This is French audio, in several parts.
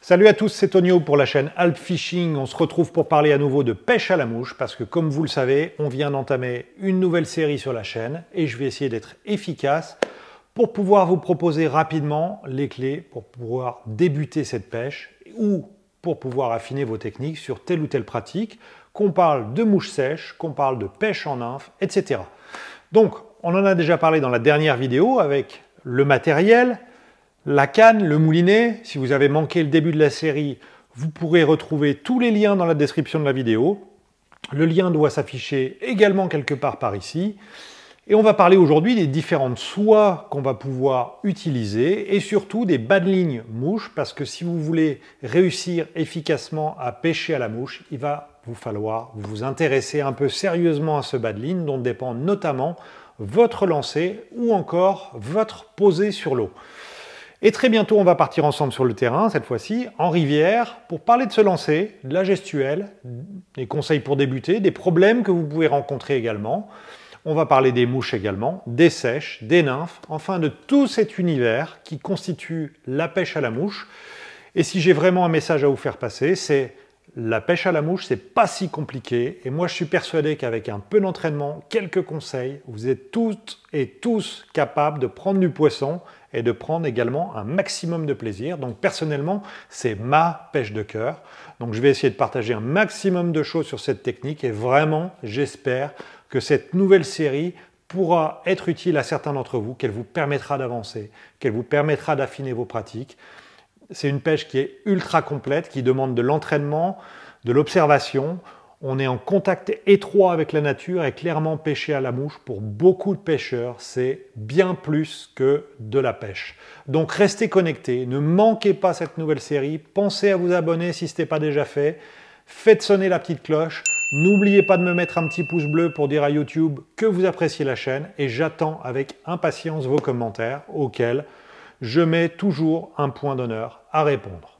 Salut à tous, c'est Tonio pour la chaîne Alp Fishing. On se retrouve pour parler à nouveau de pêche à la mouche parce que comme vous le savez, on vient d'entamer une nouvelle série sur la chaîne et je vais essayer d'être efficace pour pouvoir vous proposer rapidement les clés pour pouvoir débuter cette pêche ou pour pouvoir affiner vos techniques sur telle ou telle pratique, qu'on parle de mouche sèche, qu'on parle de pêche en nymphe, etc. Donc, on en a déjà parlé dans la dernière vidéo avec le matériel, la canne, le moulinet. Si vous avez manqué le début de la série, vous pourrez retrouver tous les liens dans la description de la vidéo. Le lien doit s'afficher également quelque part par ici. Et on va parler aujourd'hui des différentes soies qu'on va pouvoir utiliser et surtout des bas de ligne mouches, parce que si vous voulez réussir efficacement à pêcher à la mouche, il va vous falloir vous intéresser un peu sérieusement à ce bas de ligne dont dépend notamment votre lancer ou encore votre posée sur l'eau. Et très bientôt, on va partir ensemble sur le terrain, cette fois-ci, en rivière, pour parler de ce lancer, de la gestuelle, des conseils pour débuter, des problèmes que vous pouvez rencontrer également. On va parler des mouches également, des sèches, des nymphes, enfin de tout cet univers qui constitue la pêche à la mouche. Et si j'ai vraiment un message à vous faire passer, c'est la pêche à la mouche, c'est pas si compliqué. Et moi, je suis persuadé qu'avec un peu d'entraînement, quelques conseils, vous êtes toutes et tous capables de prendre du poisson et de prendre également un maximum de plaisir. Donc personnellement, c'est ma pêche de cœur. Donc je vais essayer de partager un maximum de choses sur cette technique et vraiment, j'espère que cette nouvelle série pourra être utile à certains d'entre vous, qu'elle vous permettra d'avancer, qu'elle vous permettra d'affiner vos pratiques. C'est une pêche qui est ultra complète, qui demande de l'entraînement, de l'observation. On est en contact étroit avec la nature et clairement pêcher à la mouche, pour beaucoup de pêcheurs, c'est bien plus que de la pêche. Donc restez connectés, ne manquez pas cette nouvelle série, pensez à vous abonner si ce n'est pas déjà fait, faites sonner la petite cloche, n'oubliez pas de me mettre un petit pouce bleu pour dire à YouTube que vous appréciez la chaîne et j'attends avec impatience vos commentaires auxquels je mets toujours un point d'honneur à répondre.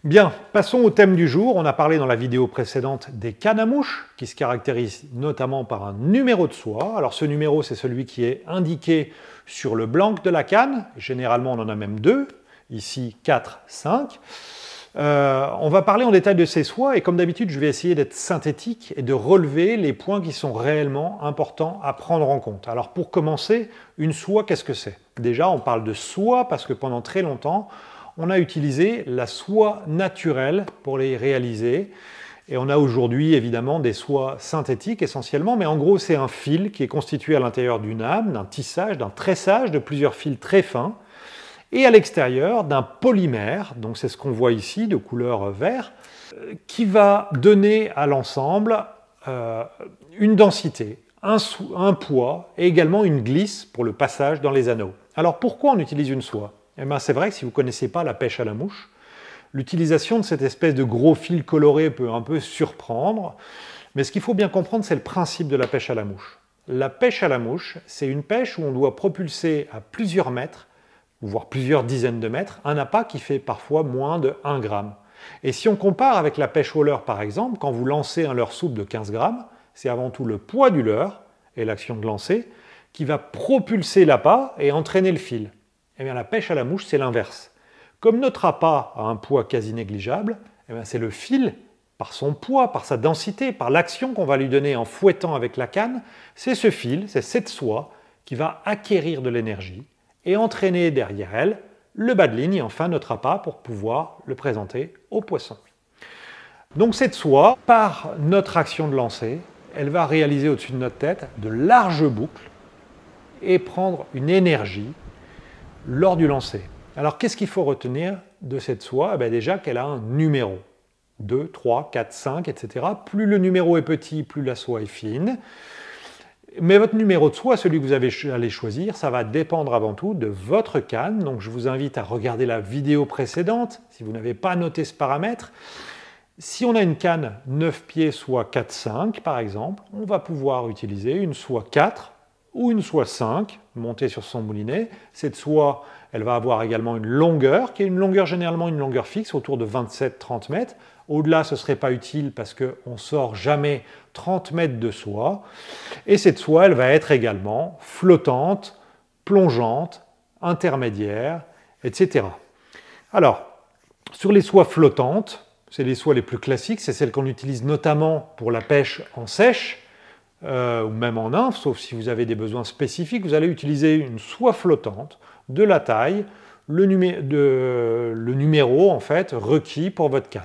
Bien, passons au thème du jour. On a parlé dans la vidéo précédente des cannes à mouche, qui se caractérisent notamment par un numéro de soie. Alors ce numéro, c'est celui qui est indiqué sur le blanc de la canne. Généralement, on en a même deux. Ici, 4, 5. On va parler en détail de ces soies et comme d'habitude, je vais essayer d'être synthétique et de relever les points qui sont réellement importants à prendre en compte. Alors pour commencer, une soie, qu'est-ce que c'est? Déjà, on parle de soie parce que pendant très longtemps, on a utilisé la soie naturelle pour les réaliser. Et on a aujourd'hui évidemment des soies synthétiques essentiellement, mais en gros c'est un fil qui est constitué à l'intérieur d'une âme, d'un tissage, d'un tressage de plusieurs fils très fins, et à l'extérieur d'un polymère, donc c'est ce qu'on voit ici de couleur vert, qui va donner à l'ensemble une densité, un poids et également une glisse pour le passage dans les anneaux. Alors pourquoi on utilise une soie? Eh bien, c'est vrai que si vous ne connaissez pas la pêche à la mouche, l'utilisation de cette espèce de gros fil coloré peut un peu surprendre, mais ce qu'il faut bien comprendre, c'est le principe de la pêche à la mouche. La pêche à la mouche, c'est une pêche où on doit propulser à plusieurs mètres, voire plusieurs dizaines de mètres, un appât qui fait parfois moins de 1 gramme. Et si on compare avec la pêche au leurre par exemple, quand vous lancez un leurre souple de 15 grammes, c'est avant tout le poids du leurre et l'action de lancer qui va propulser l'appât et entraîner le fil. Eh bien, la pêche à la mouche, c'est l'inverse. Comme notre appât a un poids quasi négligeable, eh bien, c'est le fil, par son poids, par sa densité, par l'action qu'on va lui donner en fouettant avec la canne, c'est ce fil, c'est cette soie qui va acquérir de l'énergie et entraîner derrière elle le bas de ligne et enfin notre appât pour pouvoir le présenter au poisson. Donc cette soie, par notre action de lancer, elle va réaliser au-dessus de notre tête de larges boucles et prendre une énergie lors du lancer. Alors qu'est-ce qu'il faut retenir de cette soie? Déjà qu'elle a un numéro. 2, 3, 4, 5, etc. Plus le numéro est petit, plus la soie est fine. Mais votre numéro de soie, celui que vous allez choisir, ça va dépendre avant tout de votre canne. Donc je vous invite à regarder la vidéo précédente, si vous n'avez pas noté ce paramètre. Si on a une canne 9 pieds, soit 4,5 par exemple, on va pouvoir utiliser une soie 4 ou une soie 5 montée sur son moulinet. Cette soie, elle va avoir également une longueur, qui est une longueur généralement une longueur fixe, autour de 27-30 mètres. Au-delà, ce ne serait pas utile parce qu'on ne sort jamais 30 mètres de soie. Et cette soie, elle va être également flottante, plongeante, intermédiaire, etc. Alors, sur les soies flottantes, c'est les soies les plus classiques, c'est celles qu'on utilise notamment pour la pêche en sèche, ou même en nymphe, sauf si vous avez des besoins spécifiques, vous allez utiliser une soie flottante de la taille, le numéro en fait requis pour votre canne.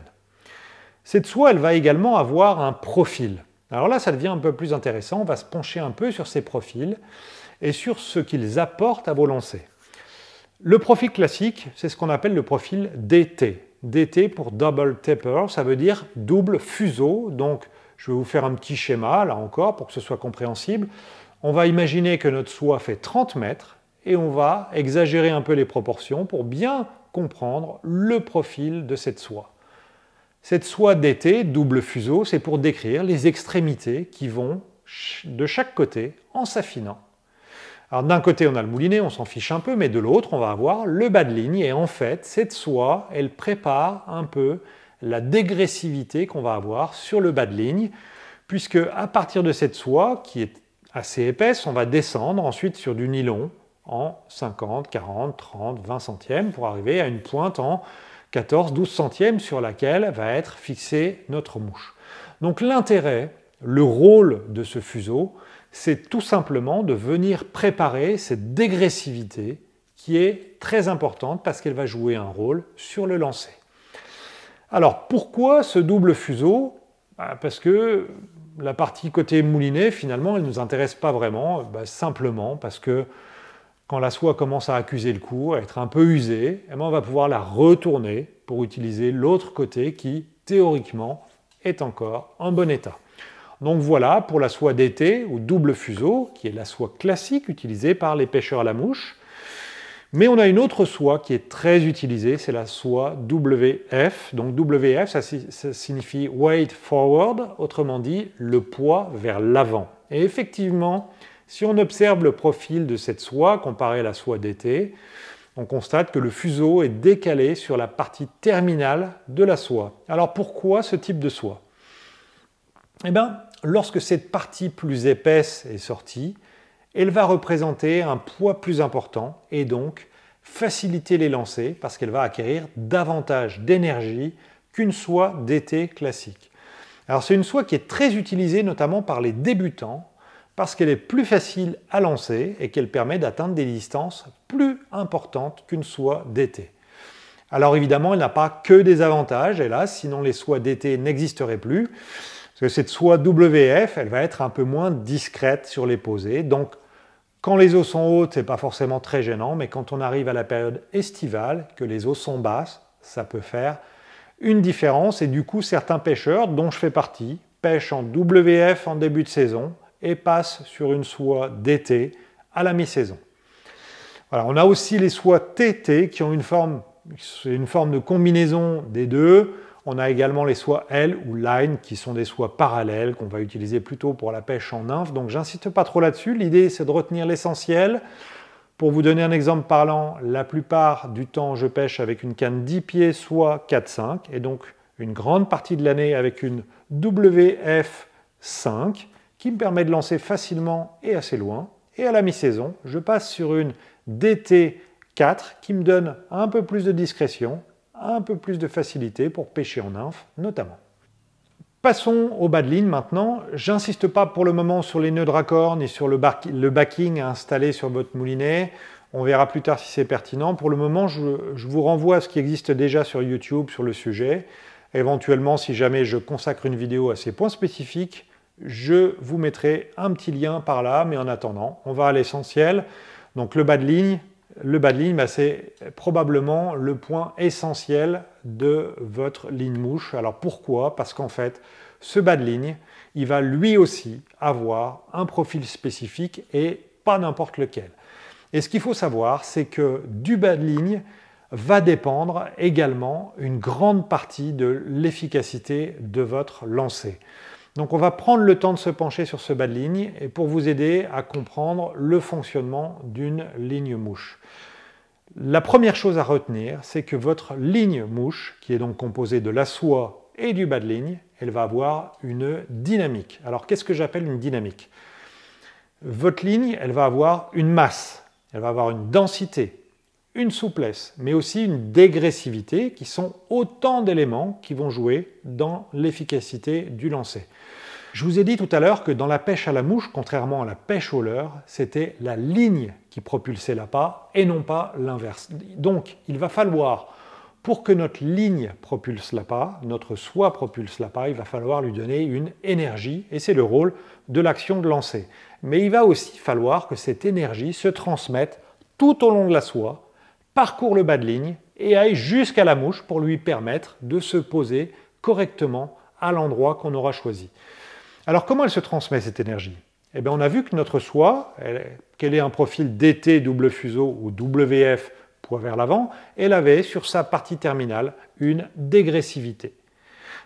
Cette soie, elle va également avoir un profil. Alors là, ça devient un peu plus intéressant, on va se pencher un peu sur ces profils et sur ce qu'ils apportent à vos lancers. Le profil classique, c'est ce qu'on appelle le profil DT. DT pour Double Taper, ça veut dire double fuseau. Donc, je vais vous faire un petit schéma, là encore, pour que ce soit compréhensible. On va imaginer que notre soie fait 30 mètres et on va exagérer un peu les proportions pour bien comprendre le profil de cette soie. Cette soie DT, double fuseau, c'est pour décrire les extrémités qui vont de chaque côté en s'affinant. Alors d'un côté, on a le moulinet, on s'en fiche un peu, mais de l'autre, on va avoir le bas de ligne. Et en fait, cette soie, elle prépare un peu la dégressivité qu'on va avoir sur le bas de ligne, puisque à partir de cette soie, qui est assez épaisse, on va descendre ensuite sur du nylon en 50, 40, 30, 20 centièmes pour arriver à une pointe en 14, 12 centièmes sur laquelle va être fixée notre mouche. Donc l'intérêt, le rôle de ce fuseau, c'est tout simplement de venir préparer cette dégressivité qui est très importante parce qu'elle va jouer un rôle sur le lancer. Alors pourquoi ce double fuseau? Parce que la partie côté moulinet, finalement, elle ne nous intéresse pas vraiment, simplement parce que quand la soie commence à accuser le coup, à être un peu usée, on va pouvoir la retourner pour utiliser l'autre côté qui, théoriquement, est encore en bon état. Donc voilà pour la soie DT ou double fuseau, qui est la soie classique utilisée par les pêcheurs à la mouche. Mais on a une autre soie qui est très utilisée, c'est la soie WF. Donc WF, ça signifie weight forward, autrement dit le poids vers l'avant. Et effectivement, si on observe le profil de cette soie comparé à la soie DT, on constate que le fuseau est décalé sur la partie terminale de la soie. Alors pourquoi ce type de soie? Eh bien, lorsque cette partie plus épaisse est sortie, elle va représenter un poids plus important et donc faciliter les lancers parce qu'elle va acquérir davantage d'énergie qu'une soie DT classique. Alors c'est une soie qui est très utilisée notamment par les débutants parce qu'elle est plus facile à lancer et qu'elle permet d'atteindre des distances plus importantes qu'une soie DT. Alors évidemment, elle n'a pas que des avantages, hélas, sinon les soies DT n'existeraient plus. Parce que cette soie WF, elle va être un peu moins discrète sur les posées. Donc, quand les eaux sont hautes, ce n'est pas forcément très gênant, mais quand on arrive à la période estivale, que les eaux sont basses, ça peut faire une différence. Et du coup, certains pêcheurs, dont je fais partie, pêchent en WF en début de saison et passent sur une soie DT à la mi-saison. Voilà, on a aussi les soies TT qui ont une forme de combinaison des deux. On a également les soies L ou Line qui sont des soies parallèles qu'on va utiliser plutôt pour la pêche en nymphe. Donc j'insiste pas trop là-dessus. L'idée c'est de retenir l'essentiel. Pour vous donner un exemple parlant, la plupart du temps je pêche avec une canne 10 pieds soit 4-5 et donc une grande partie de l'année avec une WF5 qui me permet de lancer facilement et assez loin. Et à la mi-saison, je passe sur une DT4 qui me donne un peu plus de discrétion, un peu plus de facilité pour pêcher en nymphe notamment. Passons au bas de ligne maintenant. J'insiste pas pour le moment sur les nœuds de raccord ni sur le backing à installer sur votre moulinet. On verra plus tard si c'est pertinent. Pour le moment, je vous renvoie à ce qui existe déjà sur YouTube sur le sujet. Éventuellement, si jamais je consacre une vidéo à ces points spécifiques, je vous mettrai un petit lien par là. Mais en attendant, on va à l'essentiel. Donc le bas de ligne. Le bas de ligne, c'est probablement le point essentiel de votre ligne mouche. Alors pourquoi? Parce qu'en fait, ce bas de ligne, il va lui aussi avoir un profil spécifique et pas n'importe lequel. Et ce qu'il faut savoir, c'est que du bas de ligne va dépendre également une grande partie de l'efficacité de votre lancer. Donc on va prendre le temps de se pencher sur ce bas de ligne et pour vous aider à comprendre le fonctionnement d'une ligne mouche. La première chose à retenir, c'est que votre ligne mouche, qui est donc composée de la soie et du bas de ligne, elle va avoir une dynamique. Alors qu'est-ce que j'appelle une dynamique? Votre ligne, elle va avoir une masse, elle va avoir une densité, une souplesse, mais aussi une dégressivité, qui sont autant d'éléments qui vont jouer dans l'efficacité du lancer. Je vous ai dit tout à l'heure que dans la pêche à la mouche, contrairement à la pêche au leurre, c'était la ligne qui propulsait l'appât et non pas l'inverse. Donc, il va falloir, pour que notre ligne propulse l'appât, notre soie propulse l'appât, il va falloir lui donner une énergie, et c'est le rôle de l'action de lancer. Mais il va aussi falloir que cette énergie se transmette tout au long de la soie, parcourt le bas de ligne et aille jusqu'à la mouche pour lui permettre de se poser correctement à l'endroit qu'on aura choisi. Alors comment elle se transmet cette énergie? Eh bien, on a vu que notre soie, qu'elle ait un profil DT double fuseau ou WF poids vers l'avant, elle avait sur sa partie terminale une dégressivité.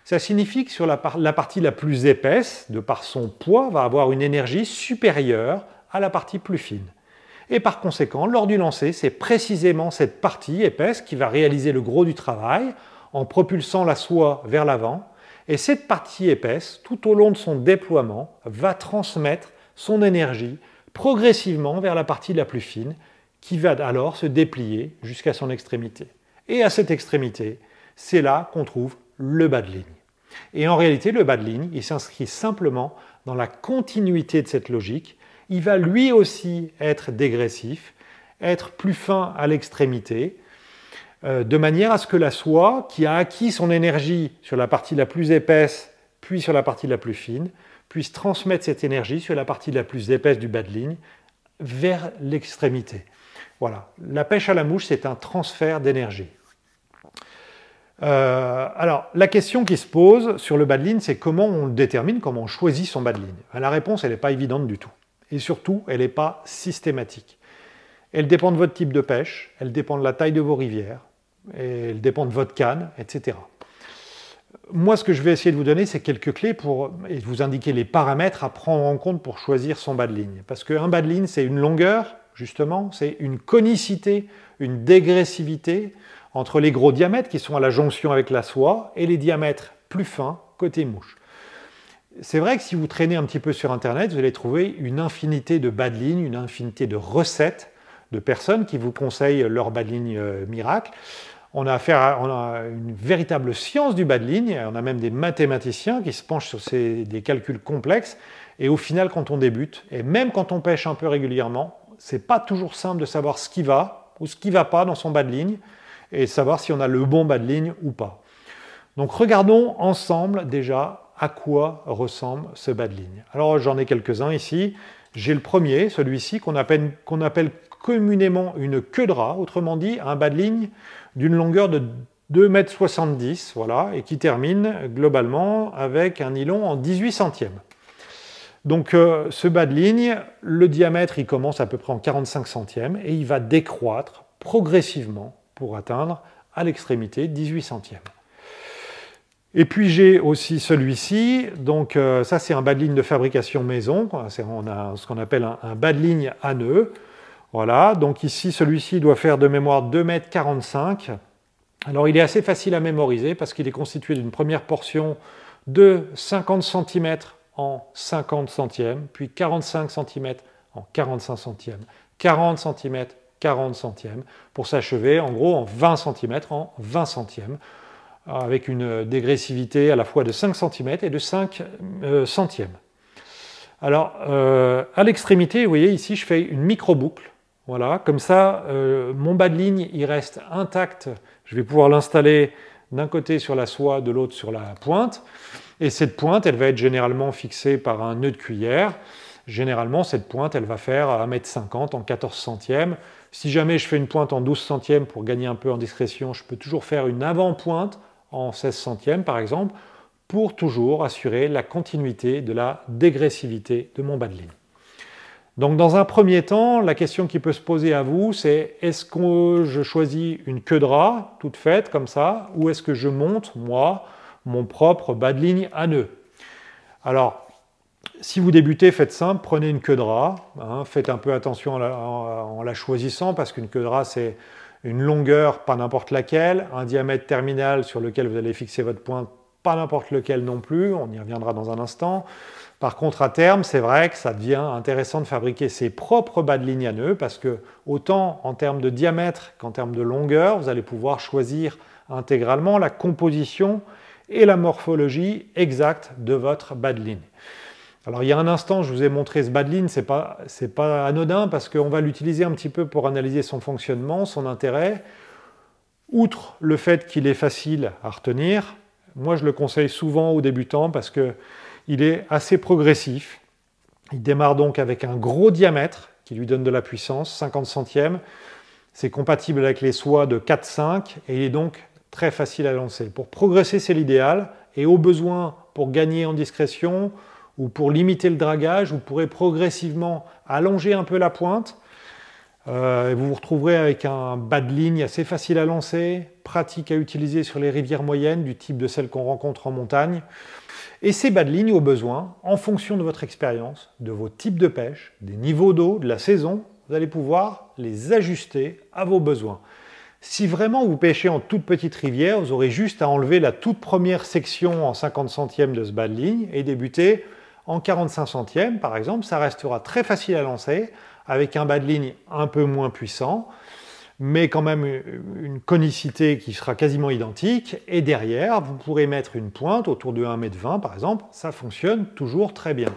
Ça signifie que sur la partie la plus épaisse, de par son poids, va avoir une énergie supérieure à la partie plus fine. Et par conséquent, lors du lancer, c'est précisément cette partie épaisse qui va réaliser le gros du travail en propulsant la soie vers l'avant. Et cette partie épaisse, tout au long de son déploiement, va transmettre son énergie progressivement vers la partie la plus fine, qui va alors se déplier jusqu'à son extrémité. Et à cette extrémité, c'est là qu'on trouve le bas de ligne. Et en réalité, le bas de ligne, il s'inscrit simplement dans la continuité de cette logique. Il va lui aussi être dégressif, être plus fin à l'extrémité, de manière à ce que la soie, qui a acquis son énergie sur la partie la plus épaisse, puis sur la partie la plus fine, puisse transmettre cette énergie sur la partie la plus épaisse du bas de ligne vers l'extrémité. Voilà, la pêche à la mouche, c'est un transfert d'énergie. Alors, la question qui se pose sur le bas de ligne, c'est comment on le détermine, comment on choisit son bas de ligne. La réponse, elle n'est pas évidente du tout. Et surtout, elle n'est pas systématique. Elle dépend de votre type de pêche, elle dépend de la taille de vos rivières, elle dépend de votre canne, etc. Moi, ce que je vais essayer de vous donner, c'est quelques clés pour vous indiquer les paramètres à prendre en compte pour choisir son bas de ligne. Parce qu'un bas de ligne, c'est une longueur, justement, c'est une conicité, une dégressivité entre les gros diamètres qui sont à la jonction avec la soie et les diamètres plus fins côté mouche. C'est vrai que si vous traînez un petit peu sur Internet, vous allez trouver une infinité de bas de ligne, une infinité de recettes de personnes qui vous conseillent leur bas de ligne miracle. On a une véritable science du bas de ligne, on a même des mathématiciens qui se penchent sur des calculs complexes, et au final, quand on débute, et même quand on pêche un peu régulièrement, c'est pas toujours simple de savoir ce qui va ou ce qui ne va pas dans son bas de ligne, et savoir si on a le bon bas de ligne ou pas. Donc regardons ensemble déjà à quoi ressemble ce bas de ligne. Alors j'en ai quelques-uns ici. J'ai le premier, celui-ci, qu'on appelle communément une queue de rat, autrement dit un bas de ligne d'une longueur de 2,70 m, voilà, et qui termine globalement avec un nylon en 18 centièmes. Donc ce bas de ligne, le diamètre il commence à peu près en 45 centièmes et il va décroître progressivement pour atteindre à l'extrémité 18 centièmes. Et puis j'ai aussi celui-ci, donc ça c'est un bas de ligne de fabrication maison, on a ce qu'on appelle un bas de ligne à nœud. Voilà, donc ici celui-ci doit faire de mémoire 2,45 m. Alors il est assez facile à mémoriser parce qu'il est constitué d'une première portion de 50 cm en 50 centièmes, puis 45 cm en 45 centièmes, 40 cm, 40 centièmes, pour s'achever en gros en 20 cm en 20 centièmes, avec une dégressivité à la fois de 5 cm et de 5 centièmes. Alors, à l'extrémité, vous voyez ici, je fais une micro-boucle. Voilà, comme ça, mon bas de ligne, il reste intact. Je vais pouvoir l'installer d'un côté sur la soie, de l'autre sur la pointe. Et cette pointe, elle va être généralement fixée par un nœud de cuillère. Généralement, cette pointe, elle va faire 1,50 m en 14 centièmes. Si jamais je fais une pointe en 12 centièmes pour gagner un peu en discrétion, je peux toujours faire une avant-pointe en 16 centièmes, par exemple, pour toujours assurer la continuité de la dégressivité de mon bas de ligne. Donc dans un premier temps, la question qui peut se poser à vous, c'est est-ce que je choisis une queue de rat, toute faite comme ça, ou est-ce que je monte, moi, mon propre bas de ligne à nœud? Alors, si vous débutez, faites simple, prenez une queue de rat, hein, faites un peu attention en la choisissant, parce qu'une queue de rat, c'est une longueur, pas n'importe laquelle, un diamètre terminal sur lequel vous allez fixer votre pointe, pas n'importe lequel non plus, on y reviendra dans un instant. Par contre, à terme, c'est vrai que ça devient intéressant de fabriquer ses propres bas de ligne à nœuds parce que autant en termes de diamètre qu'en termes de longueur, vous allez pouvoir choisir intégralement la composition et la morphologie exacte de votre bas de ligne. Alors il y a un instant, je vous ai montré ce bas de ligne, c'est pas anodin parce qu'on va l'utiliser un petit peu pour analyser son fonctionnement, son intérêt. Outre le fait qu'il est facile à retenir, moi je le conseille souvent aux débutants parce qu'il est assez progressif. Il démarre donc avec un gros diamètre qui lui donne de la puissance, 50 centièmes. C'est compatible avec les soies de 4-5 et il est donc très facile à lancer. Pour progresser, c'est l'idéal et au besoin, pour gagner en discrétion ou pour limiter le dragage, vous pourrez progressivement allonger un peu la pointe. Vous vous retrouverez avec un bas de ligne assez facile à lancer, pratique à utiliser sur les rivières moyennes, du type de celles qu'on rencontre en montagne. Et ces bas de ligne, au besoin, en fonction de votre expérience, de vos types de pêche, des niveaux d'eau, de la saison, vous allez pouvoir les ajuster à vos besoins. Si vraiment vous pêchez en toute petite rivière, vous aurez juste à enlever la toute première section en 50 centièmes de ce bas de ligne et débuter en 45 centièmes, par exemple. Ça restera très facile à lancer, avec un bas de ligne un peu moins puissant, mais quand même une conicité qui sera quasiment identique. Et derrière, vous pourrez mettre une pointe autour de 1,20 m par exemple. Ça fonctionne toujours très bien.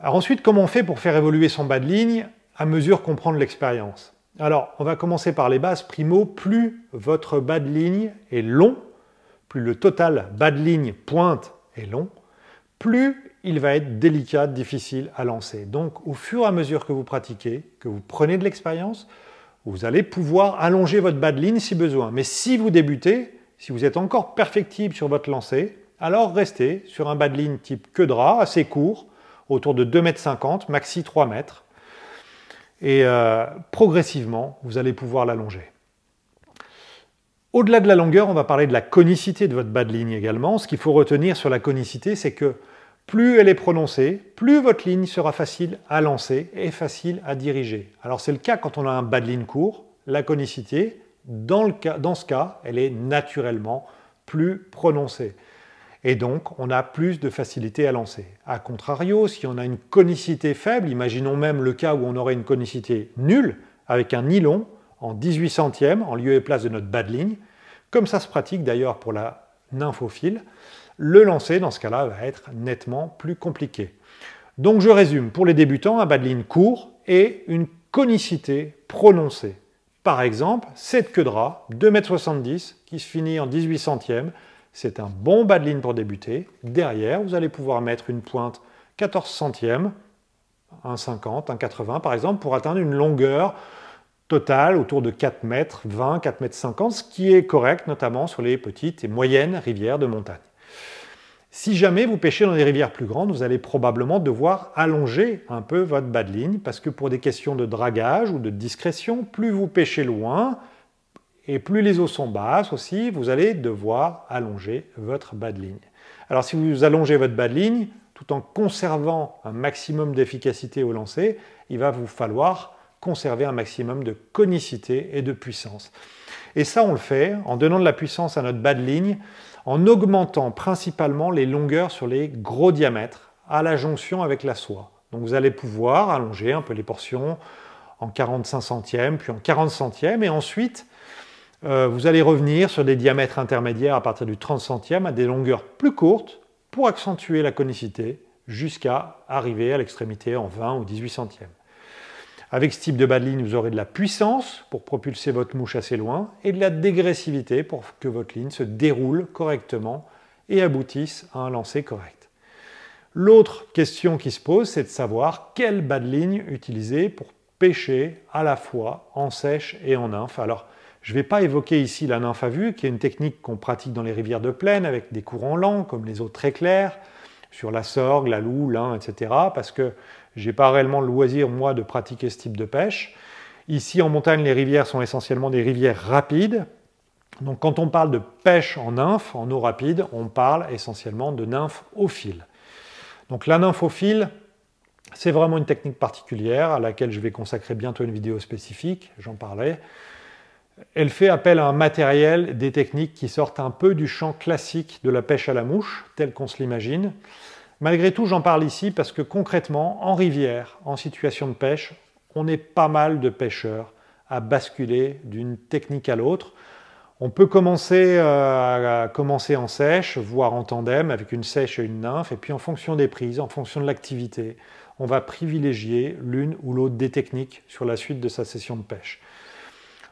Alors ensuite, comment on fait pour faire évoluer son bas de ligne à mesure qu'on prend de l'expérience? Alors, on va commencer par les bases. Primo, plus votre bas de ligne est long, plus le total bas de ligne pointe est long, plus il va être délicat, difficile à lancer. Donc, au fur et à mesure que vous pratiquez, que vous prenez de l'expérience, vous allez pouvoir allonger votre bas de ligne si besoin. Mais si vous débutez, si vous êtes encore perfectible sur votre lancer, alors restez sur un bas de ligne type queue de rat, assez court, autour de 2,50 m, maxi 3 m. Et progressivement, vous allez pouvoir l'allonger. Au-delà de la longueur, on va parler de la conicité de votre bas de ligne également. Ce qu'il faut retenir sur la conicité, c'est que plus elle est prononcée, plus votre ligne sera facile à lancer et facile à diriger. Alors c'est le cas quand on a un bas de ligne court. La conicité, dans ce cas, elle est naturellement plus prononcée. Et donc, on a plus de facilité à lancer. A contrario, si on a une conicité faible, imaginons même le cas où on aurait une conicité nulle, avec un nylon en 18 centièmes, en lieu et place de notre bas de ligne, comme ça se pratique d'ailleurs pour la nymphophile, le lancer, dans ce cas-là, va être nettement plus compliqué. Donc je résume, pour les débutants, un bas de ligne court et une conicité prononcée. Par exemple, cette queue de rat, 2,70 m, qui se finit en 18 centièmes, c'est un bon bas de ligne pour débuter. Derrière, vous allez pouvoir mettre une pointe 14 centièmes, 1,50 m, 1,80 m par exemple, pour atteindre une longueur totale autour de 4,20 m, 4,50 m, ce qui est correct, notamment sur les petites et moyennes rivières de montagne. Si jamais vous pêchez dans des rivières plus grandes, vous allez probablement devoir allonger un peu votre bas de ligne, parce que pour des questions de dragage ou de discrétion, plus vous pêchez loin, et plus les eaux sont basses aussi, vous allez devoir allonger votre bas de ligne. Alors si vous allongez votre bas de ligne, tout en conservant un maximum d'efficacité au lancer, il va vous falloir conserver un maximum de conicité et de puissance. Et ça, on le fait en donnant de la puissance à notre bas de ligne, en augmentant principalement les longueurs sur les gros diamètres à la jonction avec la soie. Donc vous allez pouvoir allonger un peu les portions en 45 centièmes, puis en 40 centièmes, et ensuite vous allez revenir sur des diamètres intermédiaires à partir du 30 centièmes à des longueurs plus courtes pour accentuer la conicité jusqu'à arriver à l'extrémité en 20 ou 18 centièmes. Avec ce type de bas de ligne, vous aurez de la puissance pour propulser votre mouche assez loin et de la dégressivité pour que votre ligne se déroule correctement et aboutisse à un lancer correct. L'autre question qui se pose, c'est de savoir quel bas de ligne utiliser pour pêcher à la fois en sèche et en nymphe. Alors, je ne vais pas évoquer ici la nymphe à vue, qui est une technique qu'on pratique dans les rivières de plaine avec des courants lents, comme les eaux très claires, sur la Sorgue, la Loue, l'Ain, etc. Parce que je n'ai pas réellement le loisir, moi, de pratiquer ce type de pêche. Ici, en montagne, les rivières sont essentiellement des rivières rapides. Donc, quand on parle de pêche en nymphe, en eau rapide, on parle essentiellement de nymphe au fil. Donc, la nymphe au fil, c'est vraiment une technique particulière à laquelle je vais consacrer bientôt une vidéo spécifique, j'en parlais. Elle fait appel à un matériel, des techniques qui sortent un peu du champ classique de la pêche à la mouche, tel qu'on se l'imagine. Malgré tout, j'en parle ici parce que concrètement, en rivière, en situation de pêche, on est pas mal de pêcheurs à basculer d'une technique à l'autre. On peut commencer en sèche, voire en tandem, avec une sèche et une nymphe, et puis en fonction des prises, en fonction de l'activité, on va privilégier l'une ou l'autre des techniques sur la suite de sa session de pêche.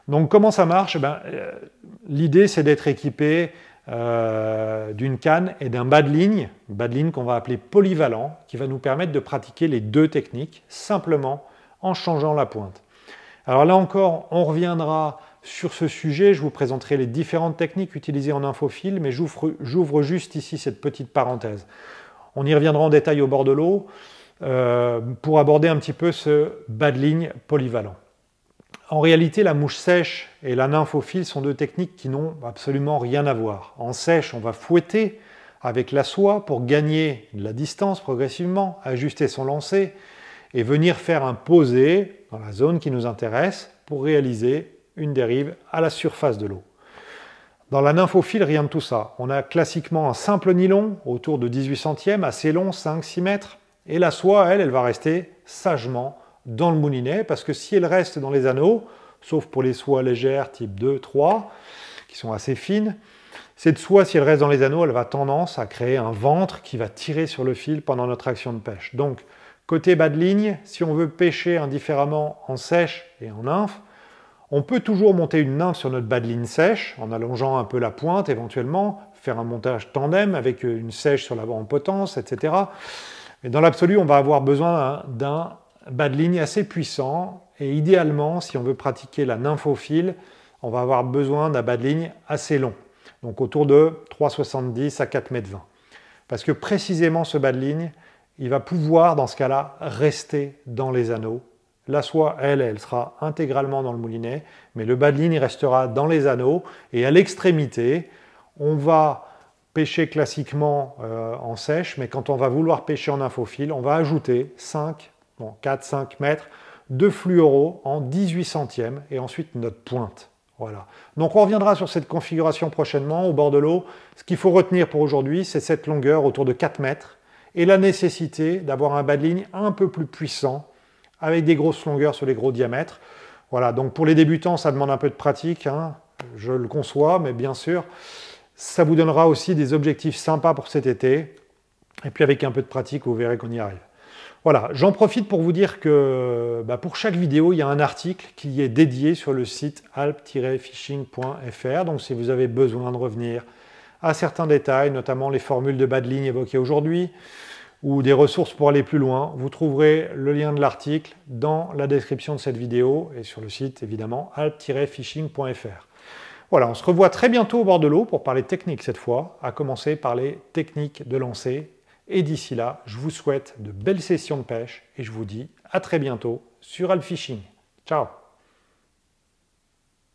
Donc comment ça marche? L'idée c'est d'être équipé d'une canne et d'un bas de ligne qu'on va appeler polyvalent, qui va nous permettre de pratiquer les deux techniques, simplement en changeant la pointe. Alors là encore, on reviendra sur ce sujet, je vous présenterai les différentes techniques utilisées en infophile, mais j'ouvre juste ici cette petite parenthèse. On y reviendra en détail au bord de l'eau pour aborder un petit peu ce bas de ligne polyvalent. En réalité, la mouche sèche et la nymphophile sont deux techniques qui n'ont absolument rien à voir. En sèche, on va fouetter avec la soie pour gagner de la distance progressivement, ajuster son lancer et venir faire un posé dans la zone qui nous intéresse pour réaliser une dérive à la surface de l'eau. Dans la nymphophile, rien de tout ça. On a classiquement un simple nylon autour de 18 centièmes, assez long, 5-6 mètres, et la soie, elle va rester sagement dans le moulinet, parce que si elle reste dans les anneaux, sauf pour les soies légères type 2, 3, qui sont assez fines, cette soie, si elle reste dans les anneaux, elle va tendance à créer un ventre qui va tirer sur le fil pendant notre action de pêche. Donc, côté bas de ligne, si on veut pêcher indifféremment en sèche et en nymphe, on peut toujours monter une nymphe sur notre bas de ligne sèche, en allongeant un peu la pointe éventuellement, faire un montage tandem avec une sèche sur l'avant en potence, etc. Mais dans l'absolu, on va avoir besoin d'un bas de ligne assez puissant, et idéalement, si on veut pratiquer la nymphophile, on va avoir besoin d'un bas de ligne assez long, donc autour de 3,70 à 4,20 m. Parce que précisément ce bas de ligne, il va pouvoir, dans ce cas-là, rester dans les anneaux. La soie, elle sera intégralement dans le moulinet, mais le bas de ligne il restera dans les anneaux, et à l'extrémité, on va pêcher classiquement en sèche, mais quand on va vouloir pêcher en nymphophile, on va ajouter 4-5 mètres de fluoro en 18 centièmes et ensuite notre pointe. Voilà. Donc on reviendra sur cette configuration prochainement au bord de l'eau. Ce qu'il faut retenir pour aujourd'hui, c'est cette longueur autour de 4 mètres et la nécessité d'avoir un bas de ligne un peu plus puissant avec des grosses longueurs sur les gros diamètres. Voilà, donc pour les débutants, ça demande un peu de pratique, hein, je le conçois, mais bien sûr, ça vous donnera aussi des objectifs sympas pour cet été. Et puis avec un peu de pratique, vous verrez qu'on y arrive. Voilà, j'en profite pour vous dire que pour chaque vidéo, il y a un article qui est dédié sur le site alp-fishing.fr. Donc si vous avez besoin de revenir à certains détails, notamment les formules de bas de ligne évoquées aujourd'hui, ou des ressources pour aller plus loin, vous trouverez le lien de l'article dans la description de cette vidéo et sur le site évidemment alp-fishing.fr. Voilà, on se revoit très bientôt au bord de l'eau pour parler technique cette fois, à commencer par les techniques de lancer. Et d'ici là, je vous souhaite de belles sessions de pêche et je vous dis à très bientôt sur Alp Fishing. Ciao!